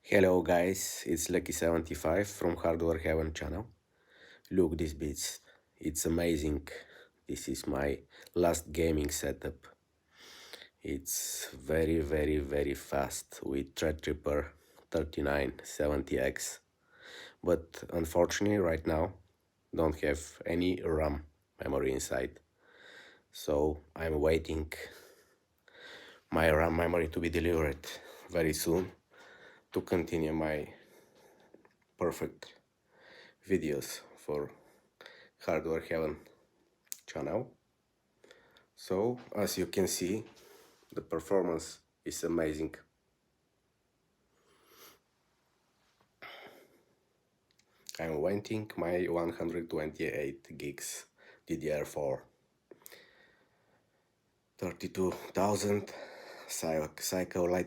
Hello guys, it's Lucky75 from Hardware Heaven Channel. Look this beats, it's amazing. This is my last gaming setup. It's very fast with Threadripper 3970X. But unfortunately right now don't have any RAM memory inside. So I'm waiting my RAM memory to be delivered very soon to continue my perfect videos for Hardware Heaven channel. So as you can see, the performance is amazing. I'm waiting my 128 gigs DDR4 32,000 cycle light